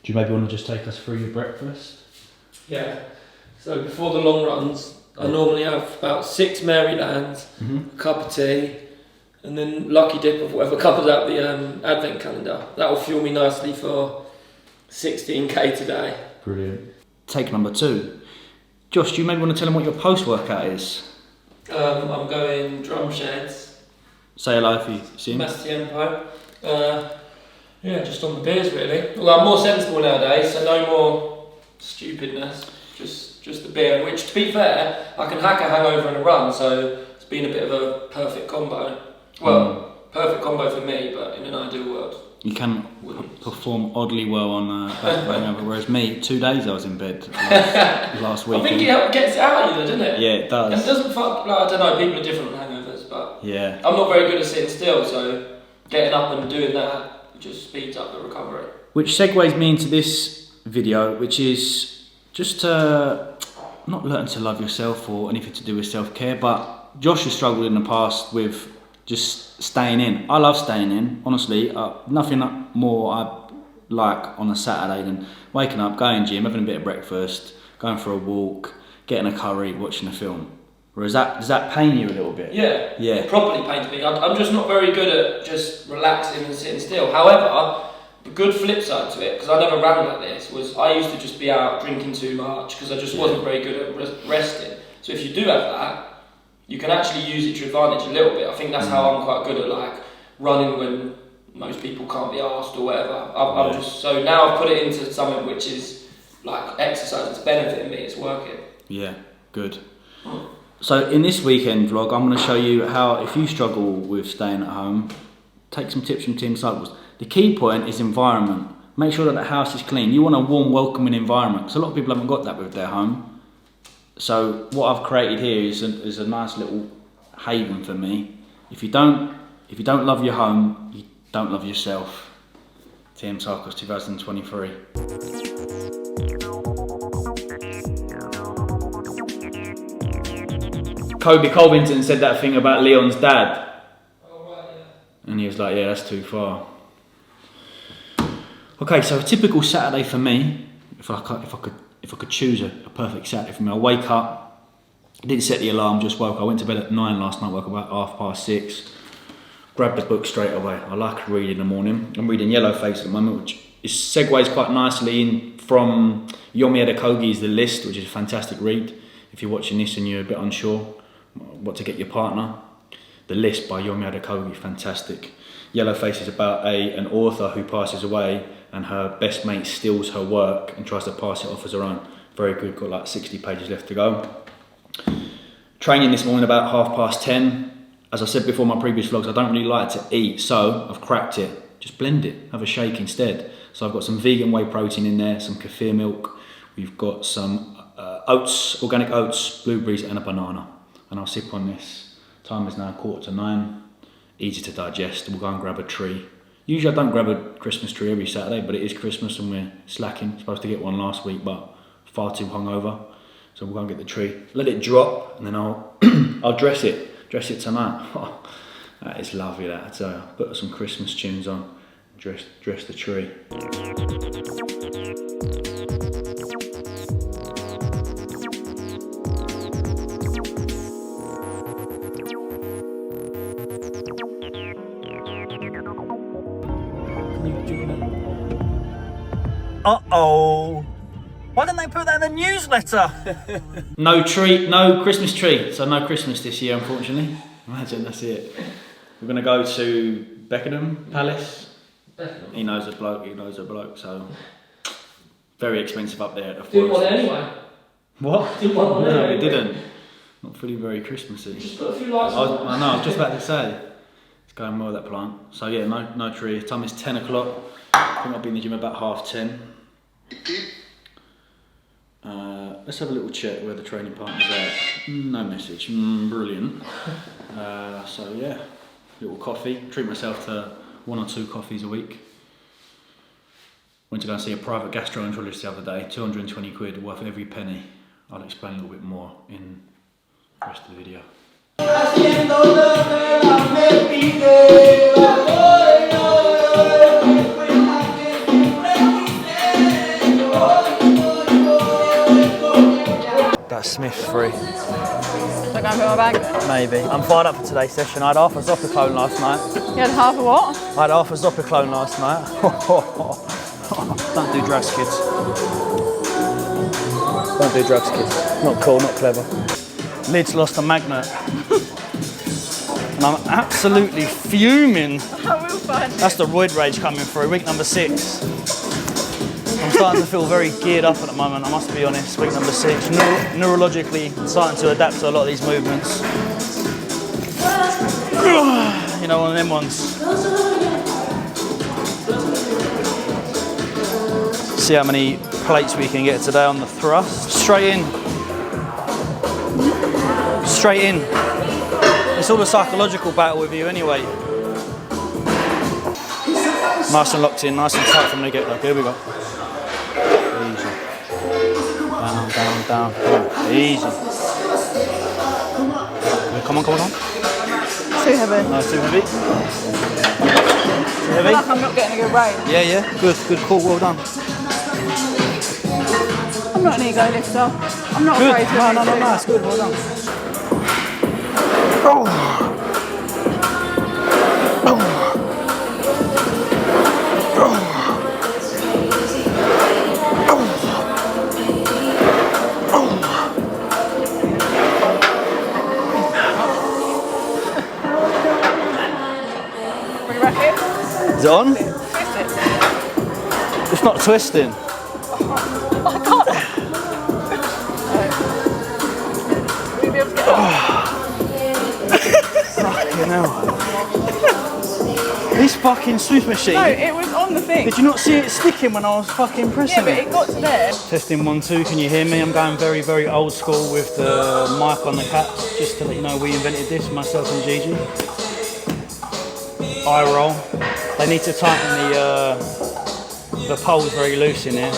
Do you maybe want to just take us through your breakfast? Yeah. So before the long runs, I normally have about 6 Marylands, a cup of tea, and then lucky dip of whatever comes out the advent calendar. That will fuel me nicely for 16k today. Brilliant. Take number 2. Josh, do you maybe want to tell them what your post-workout is? I'm going drum sheds. Say hello if you see him. Mass tempo. Yeah, just on the beers really. Well, I'm more sensible nowadays, so no more stupidness. Just the beer, which to be fair, I can hack a hangover and a run, so it's been a bit of a perfect combo. Well, perfect combo for me, but in an ideal world. You can perform oddly well on back hangover, whereas me, 2 days I was in bed last week. I think it gets it out of you, doesn't it? Yeah, it does. And it doesn't fuck, like, I don't know, people are different on hangovers, but yeah. I'm not very good at sitting still, so getting up and doing that just speeds up the recovery. Which segues me into this video, which is just to not learn to love yourself or anything to do with self-care, but Josh has struggled in the past with just staying in. I love staying in, honestly. Nothing more I like on a Saturday than waking up, going gym, having a bit of breakfast, going for a walk, getting a curry, watching a film. Whereas does that pain you a little bit? Yeah, yeah. It properly pains me. I'm just not very good at just relaxing and sitting still. However, the good flip side to it, because I never ran like this, was I used to just be out drinking too much because I just wasn't very good at resting. So if you do have that, you can actually use it to your advantage a little bit. I think that's how I'm quite good at like running when most people can't be asked or whatever. I'm just so now I've put it into something which is like exercise. It's benefiting me. It's working. Yeah, good. So in this weekend vlog, I'm going to show you how, if you struggle with staying at home, take some tips from Team Cycles. The key point is environment. Make sure that the house is clean. You want a warm, welcoming environment, because a lot of people haven't got that with their home. So what I've created here is a nice little haven for me. If you don't love your home, you don't love yourself. Team Cycles 2023. Kobe Covington said that thing about Leon's dad. Oh, right, yeah. And he was like, yeah, that's too far. Okay, so a typical Saturday for me, if I could choose a perfect Saturday for me, I wake up, didn't set the alarm, just woke. I went to bed at 9 last night, woke up about 6:30, grabbed the book straight away. I like to read in the morning. I'm reading Yellowface at the moment, which segues quite nicely in from Yomi Adekogi's The List, which is a fantastic read. If you're watching this and you're a bit unsure what to get your partner, The List by Yomi Adekogi, fantastic. Yellowface is about an author who passes away and her best mate steals her work and tries to pass it off as her own. Very good, got like 60 pages left to go. Training this morning about 10:30. As I said before in my previous vlogs, I don't really like to eat, so I've cracked it. Just blend it, have a shake instead. So I've got some vegan whey protein in there, some kefir milk. We've got some oats, organic oats, blueberries and a banana. And I'll sip on this. Time is now 9:15. Easy to digest. We'll go and grab a tree. Usually I don't grab a Christmas tree every Saturday, but it is Christmas and we're slacking. Supposed to get one last week, but far too hungover. So we'll go and get the tree. Let it drop, and then I'll I'll dress it. Dress it tonight. Oh, that is lovely. That I tell you. Put some Christmas tunes on. Dress the tree. Uh-oh. Why didn't they put that in the newsletter? No tree, no Christmas tree. So no Christmas this year, unfortunately. Imagine, that's it. We're going to go to Beckenham Palace. Beckenham. He knows a bloke, so very expensive up there at the forest. Didn't want it anyway. What? Didn't want it No, anyway. we didn't. Not feeling very Christmassy. Just put a few lights on. I know, I was just about to say. It's going well, that plant. So yeah, no tree. Time is 10 o'clock. I think I'll be in the gym about 10:30. Let's have a little check where the training partner's at. No message. Brilliant. So yeah, little coffee. Treat myself to 1 or 2 coffees a week. Went to go and see a private gastroenterologist the other day. 220 quid, worth every penny. I'll explain a little bit more in the rest of the video. Smith free. Should I go and put my bag then? Maybe. I'm fired up for today's session. I had half a Zopiclone last night. You had half a what? I had half a Zopiclone last night. Don't do drugs, kids. Don't do drugs, kids. Not cool, not clever. Lid's lost a magnet. And I'm absolutely fuming. I will find That's the roid rage coming through, week number 6. I'm starting to feel very geared up at the moment, I must be honest, week number 6. Neurologically starting to adapt to a lot of these movements. You know, one of them ones. See how many plates we can get today on the thrust. Straight in. Straight in. It's all a psychological battle with you anyway. Nice and locked in, nice and tight from the get-go. Here we go. Easy. Down, down, down. Easy. Come on, come on, come on. Too heavy. No, too heavy. Too I feel like I'm not getting a good range. Yeah, yeah. Good, good call. Well done. I'm not an ego lifter. I'm not Good. afraid to No, it's good. Well done. Oh. Is it on? Twist it. It's not twisting. I can't. Will you be able to get it Fucking hell. This fucking Swiss machine. No, it was on the thing. Did you not see it sticking when I was fucking pressing Yeah, but it got to there. Testing 1, 2, can you hear me? I'm going very, very old school with the mic on the caps, just to let you know we invented this, myself and Gigi. Eye roll. They need to tighten the poles very loose in here.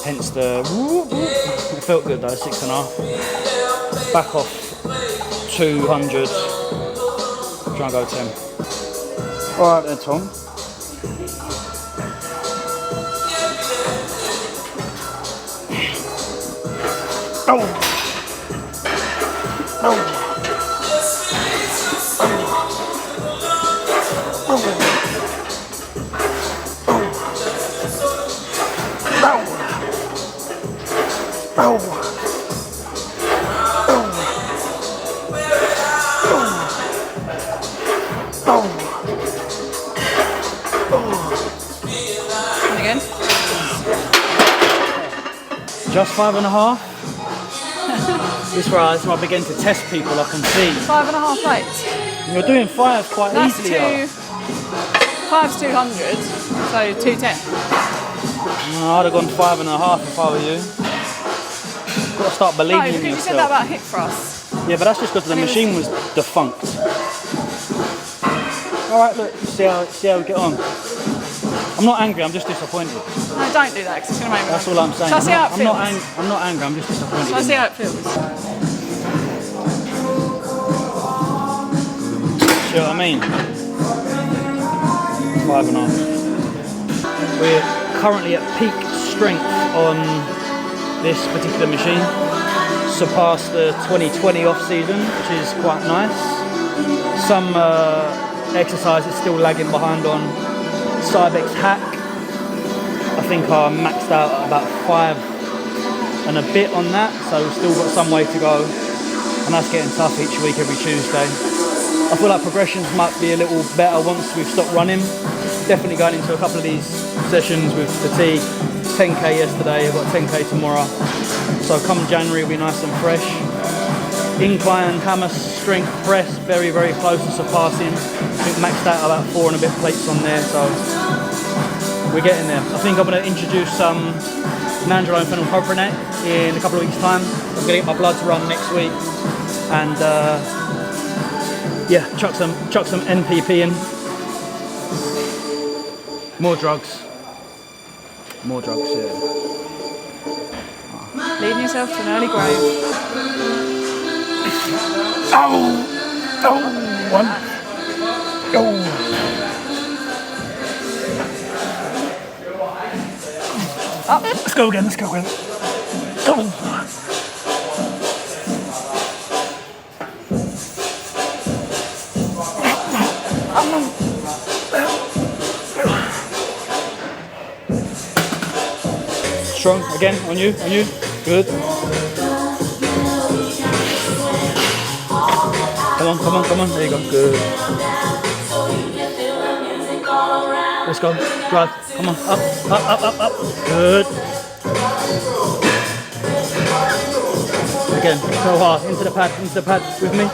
Hence the whoop, whoop. It felt good though, 6.5. Back off 200. Try and go 10. Alright then, Tom. Oh! Oh! And again. Just 5.5. This is where I begin to test people. I can see 5.5 plates. you're doing 5 quite That's easily. 5's 200, so 210. No, I'd have gone 5.5 if I were you. You've got to start believing No, in because you yourself. said that about hip thrusts. Yeah, but that's just because the machine was defunct. All right, look, see how we get on. I'm not angry. I'm just disappointed. No, don't do that because it's going to make me. That's all I'm saying. Shall I see how it I'm feels? not angry. I'm just disappointed. Shall I see how it feels? See what I mean? 5.5. We're currently at peak strength on this particular machine. Surpassed the 2020 off season, which is quite nice. Some exercises still lagging behind on. Cybex hack. I think I maxed out at about 5 and a bit on that, so we've still got some way to go, and that's getting tough each week, every Tuesday. I feel like progressions might be a little better once we've stopped running. Definitely going into a couple of these sessions with fatigue. 10k yesterday, I've got 10k tomorrow. So come January we'll be nice and fresh. Incline hammer strength press, very, very close to surpassing. I think maxed out about 4 and a bit plates on there, so we're getting there. I think I'm going to introduce some nandrolone phenylpropionate in a couple of weeks' time. I'm going to get my blood to run next week, and yeah, chuck some NPP in. More drugs. More drugs, yeah. Leading yourself to an early grave. Oh! Oh! One. Oh! Up. Let's go again, let's go again. Oh! Strong, again, on you, good. Come on, there you go, good. Let's go, drive, come on, up, good. Again, so hard, into the pad, with me.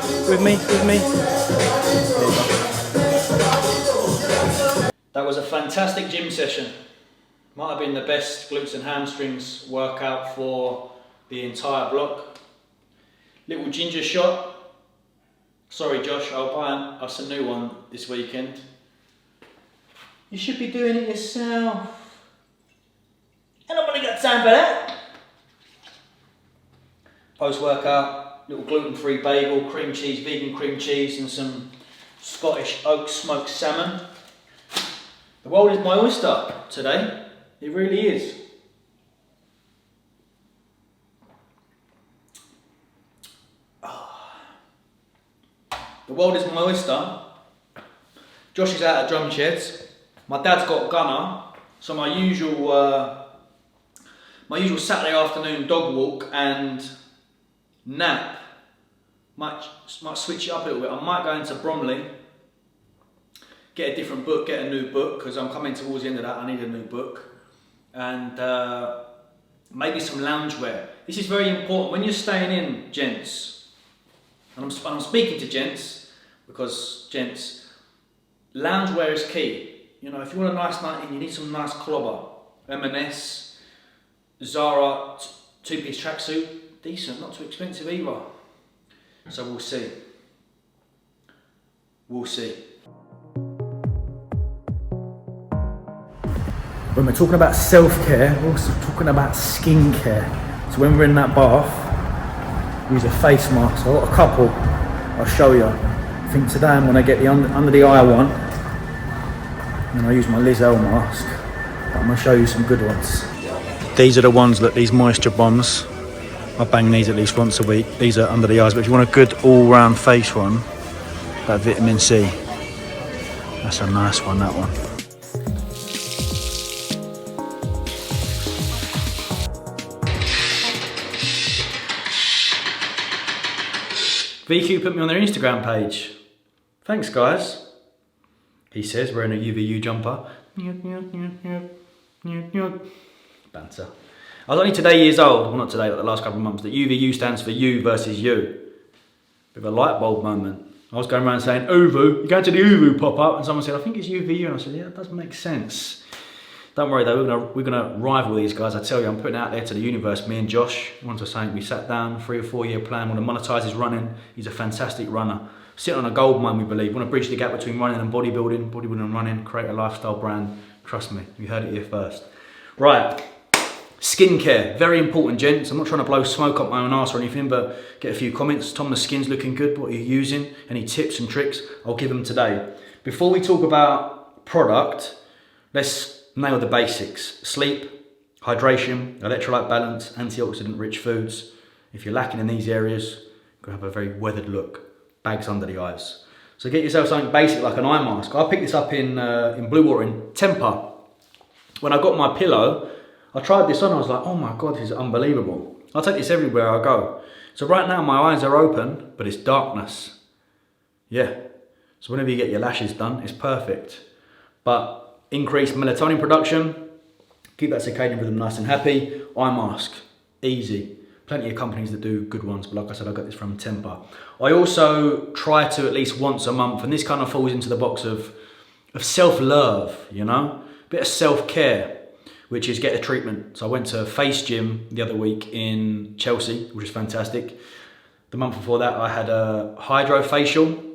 That was a fantastic gym session. Might have been the best glutes and hamstrings workout for the entire block. Little ginger shot. Sorry Josh, I'll buy us a new one this weekend. You should be doing it yourself. I don't want to get time for that. Post-workout, little gluten-free bagel, cream cheese, vegan cream cheese, and some Scottish oak smoked salmon. The world is my oyster today. It really is. The world is my oyster. Josh is out at drum sheds. My dad's got a gunner, so my usual Saturday afternoon dog walk and nap might switch it up a little bit. I might go into Bromley, get a different book, get a new book, because I'm coming towards the end of that. I need a new book. And maybe some loungewear. This is very important when you're staying in, gents. And I'm speaking to gents because gents, loungewear is key. You know, if you want a nice night in, you need some nice clobber. M&S, Zara, two-piece tracksuit, decent, not too expensive either. So we'll see. When we're talking about self-care, we're also talking about skincare. So when we're in that bath, use a face mask. I've got a couple, I'll show you. I think today I'm going to get the under the eye one, and I use my Lizelle mask. But I'm going to show you some good ones. These are the ones that these moisture bombs, I bang these at least once a week. These are under the eyes, but if you want a good all-round face one, that vitamin C, that's a nice one, that one. VQ put me on their Instagram page. Thanks guys. He says, wearing a UVU jumper. Banter. I was only today years old, well not today, but the last couple of months, that UVU stands for you versus you. Bit of a light bulb moment. I was going around saying, Uvu, you go to the Uvu pop up, and someone said, I think it's UVU, and I said, yeah, that does make sense. Don't worry though, we're gonna rival these guys. I tell you, I'm putting it out there to the universe. Me and Josh, once I saying we sat down, 3 or 4 year plan. Want to monetize his running. He's a fantastic runner. Sitting on a gold mine, we believe. Want to bridge the gap between running and bodybuilding and running. Create a lifestyle brand. Trust me, you heard it here first. Right, skincare, very important, gents. I'm not trying to blow smoke up my own arse or anything, but get a few comments. Tom, the skin's looking good. What are you using? Any tips and tricks? I'll give them today. Before we talk about product, let's nail the basics. Sleep, hydration, electrolyte balance, antioxidant-rich foods. If you're lacking in these areas, you're going to have a very weathered look. Bags under the eyes. So get yourself something basic like an eye mask. I picked this up in Blue Water in Temper. When I got my pillow, I tried this on. I was like, oh my God, this is unbelievable. I take this everywhere I go. So right now my eyes are open, but it's darkness. Yeah. So whenever you get your lashes done, it's perfect. But increase melatonin production, keep that circadian rhythm nice and happy. Eye mask, easy. Plenty of companies that do good ones, but like I said, I got this from Temper. I also try to at least once a month, and this kind of falls into the box of self-love, you know? A bit of self-care, which is get a treatment. So I went to Face Gym the other week in Chelsea, which is fantastic. The month before that, I had a hydrofacial,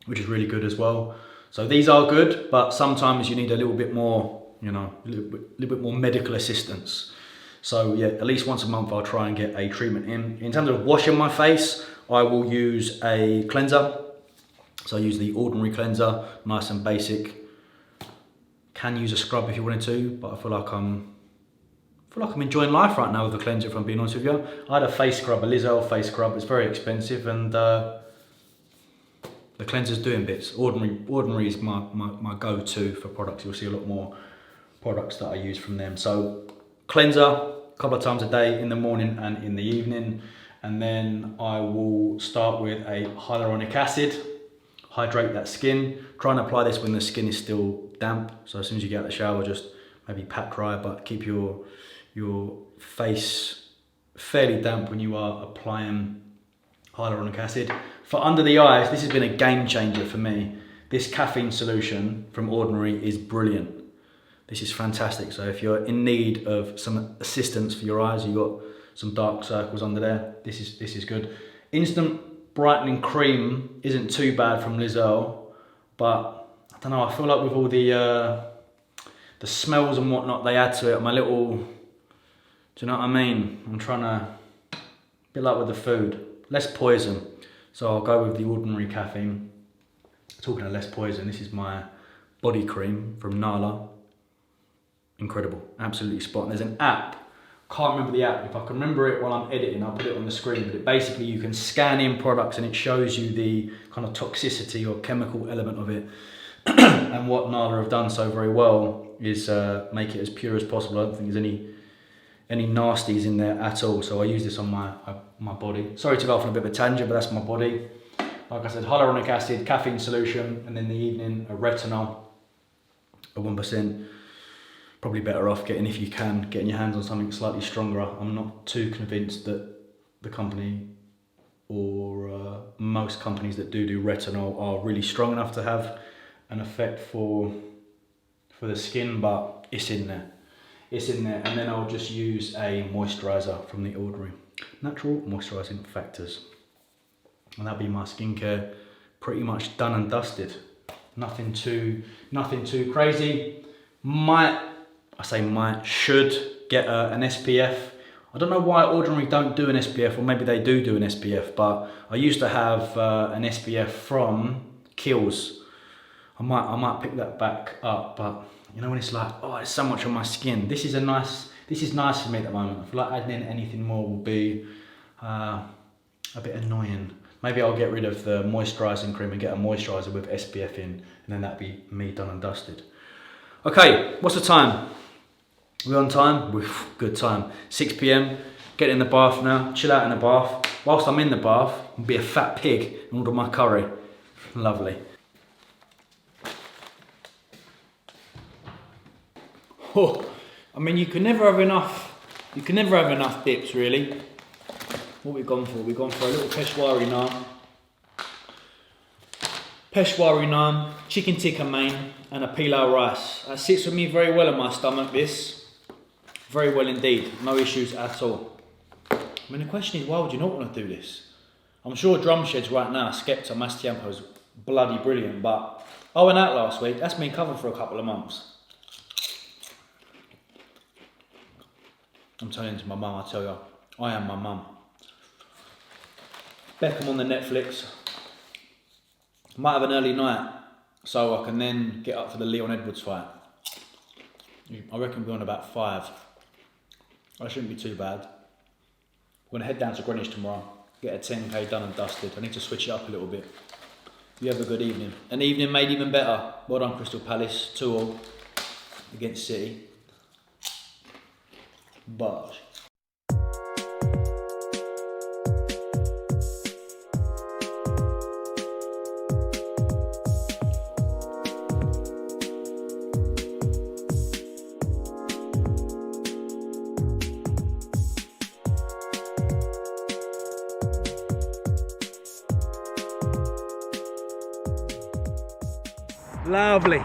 which is really good as well. So these are good, but sometimes you need a little bit more, you know, a little bit more medical assistance. So yeah, at least once a month I'll try and get a treatment in. In terms of washing my face, I will use a cleanser. So I use the ordinary cleanser, nice and basic. Can use a scrub if you wanted to, but I feel like I'm enjoying life right now with the cleanser, if I'm being honest with you. I had a face scrub, a Lizelle face scrub. It's very expensive, and the cleanser's doing bits. Ordinary is my go-to for products. You'll see a lot more products that I use from them. So cleanser a couple of times a day, in the morning and in the evening. And then I will start with a hyaluronic acid, hydrate that skin. Try and apply this when the skin is still damp. So as soon as you get out of the shower, just maybe pat dry, but keep your face fairly damp when you are applying hyaluronic acid. For under the eyes, this has been a game changer for me. This caffeine solution from Ordinary is brilliant. This is fantastic. So if you're in need of some assistance for your eyes, you've got some dark circles under there, this is good. Instant brightening cream isn't too bad from Lizelle, but I don't know, I feel like with all the smells and whatnot they add to it, my little, do you know what I mean? I'm trying to, a bit like with the food, less poison. So I'll go with the Ordinary caffeine. Talking of less poison, this is my body cream from Nala. Incredible, absolutely spot on. There's an app, can't remember the app. If I can remember it while I'm editing, I'll put it on the screen. But it basically, you can scan in products and it shows you the kind of toxicity or chemical element of it. And what Nala have done so very well is make it as pure as possible. I don't think there's any nasties in there at all. So I use this on my body. Sorry to go off on a bit of a tangent, but that's my body. Like I said, hyaluronic acid, caffeine solution, and in the evening, a retinol, a 1%. Probably better off getting, if you can, getting your hands on something slightly stronger. I'm not too convinced that the company or most companies that do retinol are really strong enough to have an effect for the skin, but it's in there. It's in there. And then I'll just use a moisturiser from the Ordinary. Natural moisturising factors. And that'll be my skincare pretty much done and dusted. Nothing too crazy. Should get an SPF. I don't know why Ordinary don't do an SPF, or maybe they do an SPF, but I used to have an SPF from Kiehl's. I might pick that back up, but you know when it's like, oh, it's so much on my skin. This is nice for me at the moment. I feel like adding in anything more will be a bit annoying. Maybe I'll get rid of the moisturising cream and get a moisturiser with SPF in, and then that'd be me done and dusted. Okay, what's the time? We're on time? We're good time. 6 PM, get in the bath now, chill out in the bath. Whilst I'm in the bath, I'll be a fat pig and order my curry. Lovely. Oh, I mean, you can never have enough dips, really. What we've gone for? We've gone for a little Peshwari naan, chicken tikka main, and a pilau rice. That sits with me very well in my stomach, this. Very well indeed, no issues at all. I mean, the question is, why would you not want to do this? I'm sure drum sheds right now, Skepta, Mastiampo is bloody brilliant, but I went out last week, that's been covered for a couple of months. I'm turning into my mum, I tell you, I am my mum. Beckham on the Netflix. Might have an early night, so I can then get up for the Leon Edwards fight. I reckon we're on about 5. I shouldn't be too bad. We're going to head down to Greenwich tomorrow, get a 10k done and dusted. I need to switch it up a little bit. You have a good evening. An evening made even better. Well done, Crystal Palace, 2-2 against City. Barge. Lovely.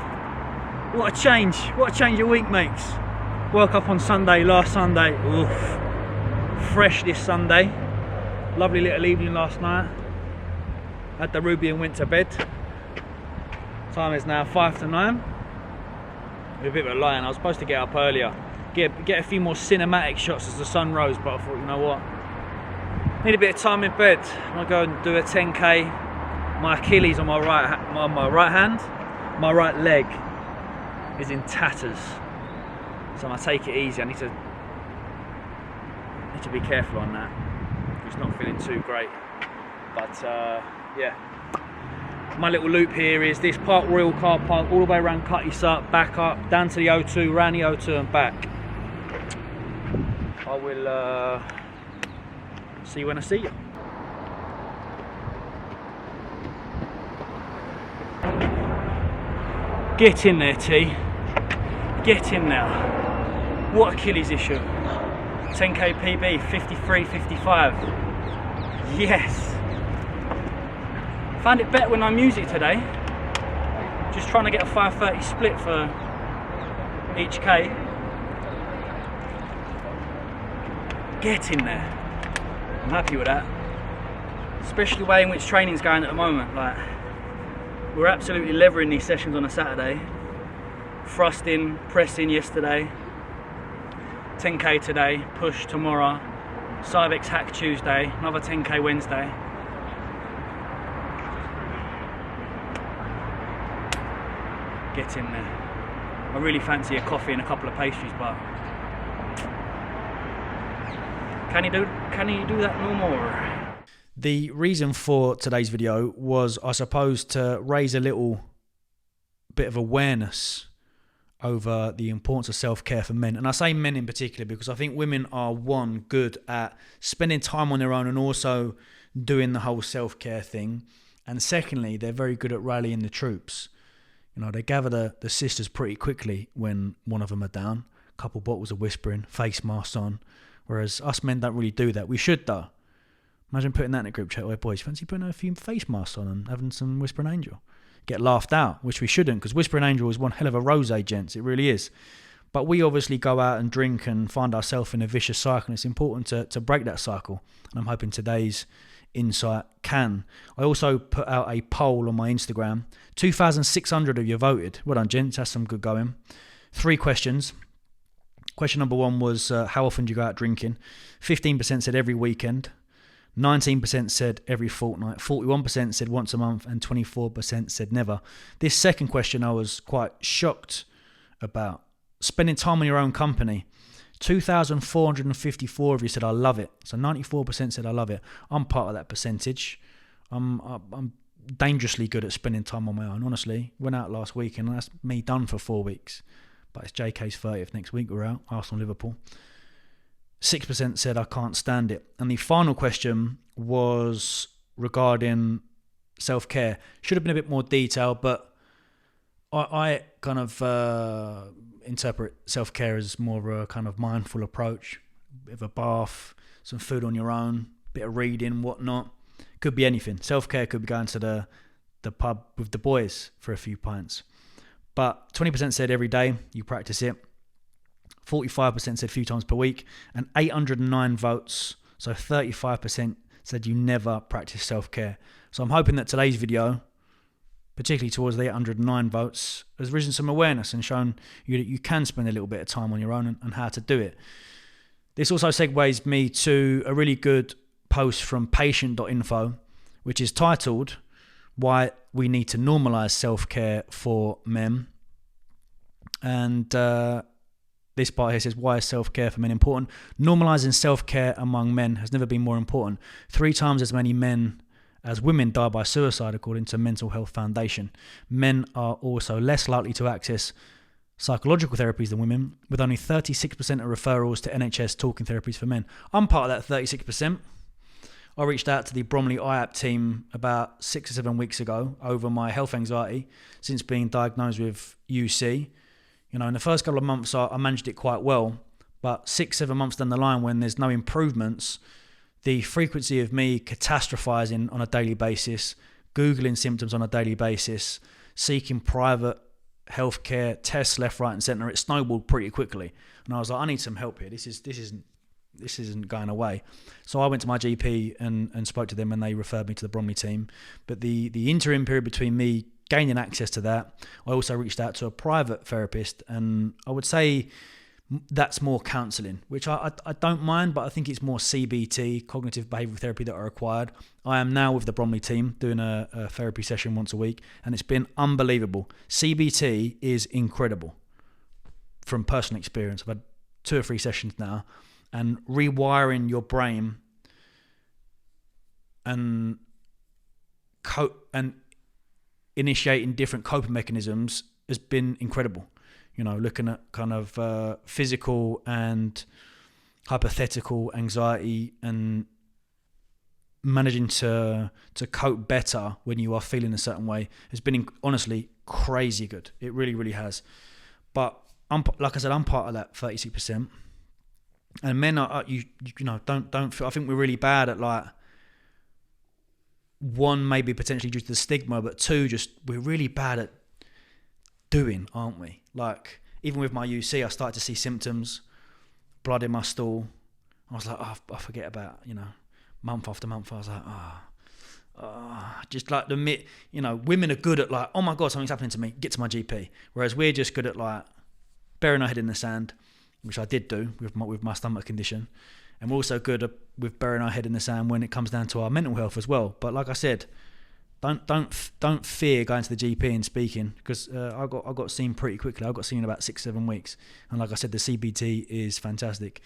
What a change a week makes. Woke up on Sunday, last Sunday. Oof. Fresh this Sunday. Lovely little evening last night. Had the Ruby and went to bed. Time is now 5 to 9. A bit of a lion. I was supposed to get up earlier. Get a few more cinematic shots as the sun rose, but I thought, you know what? Need a bit of time in bed. I'm gonna go and do a 10k. My Achilles on my right hand. My right leg is in tatters, so I'm gonna take it easy. I need to be careful on that. It's not feeling too great, but yeah, my little loop here is this Park Royal car park all the way around Cutty Sut, back up, down to the O2, round the O2 and back. I will see you when I see you. Get in there, T. Get in there. What Achilles issue? 10k PB, 53.55. Yes. Found it better with no music today. Just trying to get a 5:30 split for each K. Get in there. I'm happy with that. Especially the way in which training's going at the moment. Like, we're absolutely levering these sessions on a Saturday. Thrusting, pressing yesterday. 10k today, push tomorrow. Cybex hack Tuesday, another 10k Wednesday. Get in there. I really fancy a coffee and a couple of pastries, but can you do that no more? The reason for today's video was, I suppose, to raise a little bit of awareness over the importance of self-care for men. And I say men in particular because I think women are, one, good at spending time on their own and also doing the whole self-care thing. And secondly, they're very good at rallying the troops. You know, they gather the sisters pretty quickly when one of them are down. A couple bottles of whispering, face masks on. Whereas us men don't really do that. We should, though. Imagine putting that in a group chat where, boys, fancy putting a few face masks on and having some Whispering Angel. Get laughed out, which we shouldn't, because Whispering Angel is one hell of a rosé, gents. It really is. But we obviously go out and drink and find ourselves in a vicious cycle, and it's important to break that cycle. And I'm hoping today's insight can. I also put out a poll on my Instagram. 2,600 of you voted. Well done, gents. That's some good going. 3 questions. Question number 1 was, how often do you go out drinking? 15% said every weekend. 19% said every fortnight, 41% said once a month, and 24% said never. This second question I was quite shocked about. Spending time on your own company. 2,454 of you said I love it. So 94% said I love it. I'm part of that percentage. I'm dangerously good at spending time on my own, honestly. Went out last week and that's me done for 4 weeks. But it's JK's 30th next week. We're out. Arsenal, Liverpool. 6% said I can't stand it. And the final question was regarding self-care. Should have been a bit more detailed, but I kind of interpret self-care as more of a kind of mindful approach. A bit of a bath, some food on your own, bit of reading, whatnot. Could be anything. Self-care could be going to the pub with the boys for a few pints. But 20% said every day you practice it. 45% said a few times per week, and 809 votes, so 35% said you never practice self-care. So I'm hoping that today's video, particularly towards the 809 votes, has risen some awareness and shown you that you can spend a little bit of time on your own and how to do it. This also segues me to a really good post from patient.info, which is titled, Why We Need to Normalise Self-Care for Men. And this part here says, why is self-care for men important? Normalising self-care among men has never been more important. 3 times as many men as women die by suicide, according to Mental Health Foundation. Men are also less likely to access psychological therapies than women, with only 36% of referrals to NHS talking therapies for men. I'm part of that 36%. I reached out to the Bromley IAP team about 6 or 7 weeks ago over my health anxiety since being diagnosed with UC. You know, in the first couple of months, I managed it quite well. But 6-7 months down the line, when there's no improvements, the frequency of me catastrophizing on a daily basis, Googling symptoms on a daily basis, seeking private healthcare tests left, right, and centre, it snowballed pretty quickly. And I was like, I need some help here. This isn't going away. So I went to my GP and spoke to them, and they referred me to the Bromley team. But the interim period between me gaining access to that, I also reached out to a private therapist, and I would say that's more counselling, which I don't mind, but I think it's more CBT, cognitive behavioural therapy, that are required. I am now with the Bromley team doing a therapy session once a week, and it's been unbelievable. CBT is incredible from personal experience. I've had 2 or 3 sessions now, and rewiring your brain and initiating different coping mechanisms has been incredible. You know, looking at kind of physical and hypothetical anxiety and managing to cope better when you are feeling a certain way has been honestly crazy good. It really, really has. But like I said, I'm part of that 36%. And men are you know don't feel, I think we're really bad at, like, one, maybe potentially due to the stigma, but two, just we're really bad at doing, aren't we? Like, even with my UC, I started to see symptoms, blood in my stool. I was like, oh, I forget about, you know, month after month. I was like, just like women are good at, like, oh my God, something's happening to me, get to my GP. Whereas we're just good at, like, burying our head in the sand, which I did do with my stomach condition. And we're also good with burying our head in the sand when it comes down to our mental health as well. But like I said, don't fear going to the GP and speaking, because I got seen pretty quickly. I got seen in about 6-7 weeks. And like I said, the CBT is fantastic.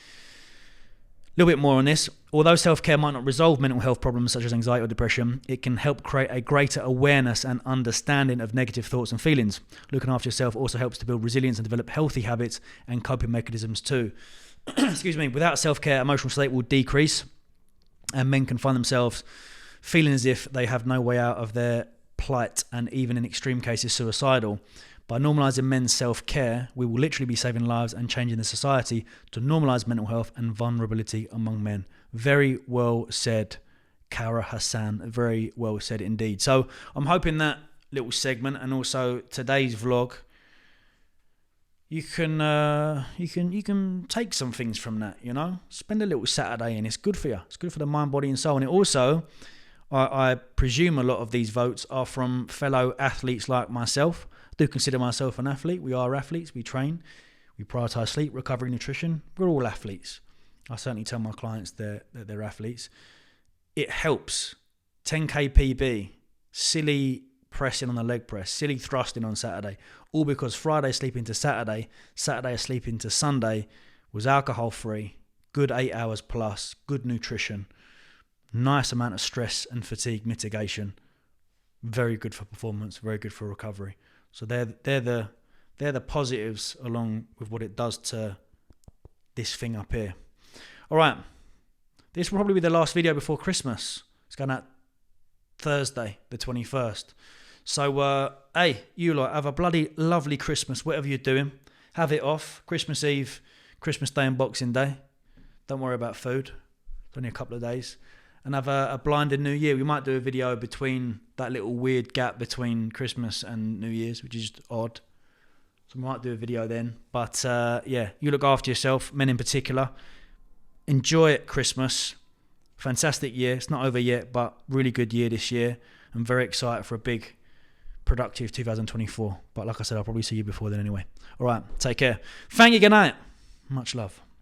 A little bit more on this. Although self-care might not resolve mental health problems such as anxiety or depression, it can help create a greater awareness and understanding of negative thoughts and feelings. Looking after yourself also helps to build resilience and develop healthy habits and coping mechanisms too. Excuse me. Without self-care, emotional state will decrease, and men can find themselves feeling as if they have no way out of their plight, and even in extreme cases suicidal. By normalising men's self-care, we will literally be saving lives and changing the society to normalise mental health and vulnerability among men. Very well said, Kara Hassan. Very well said indeed. So I'm hoping that little segment and also today's vlog, you can take some things from that. You know, spend a little Saturday, and it's good for you. It's good for the mind, body, and soul. And it also, I presume, a lot of these votes are from fellow athletes like myself. I do consider myself an athlete. We are athletes. We train. We prioritise sleep, recovery, nutrition. We're all athletes. I certainly tell my clients that they're athletes. It helps. 10k PB, silly pressing on the leg press, silly thrusting on Saturday, all because Friday sleep into Saturday, Saturday sleep into Sunday was alcohol free, good 8 hours plus, good nutrition, nice amount of stress and fatigue mitigation, very good for performance, very good for recovery. So they're the positives, along with what it does to this thing up here. All right, this will probably be the last video before Christmas. It's going out Thursday, the 21st. So, hey, you lot, have a bloody lovely Christmas, whatever you're doing. Have it off. Christmas Eve, Christmas Day and Boxing Day. Don't worry about food. It's only a couple of days. And have a blinded New Year. We might do a video between that little weird gap between Christmas and New Year's, which is just odd. So we might do a video then. But, yeah, you look after yourself, men in particular. Enjoy it, Christmas. Fantastic year. It's not over yet, but really good year this year. I'm very excited for a big, productive 2024. But like I said, I'll probably see you before then anyway. All right, take care. Thank you. Good night. Much love.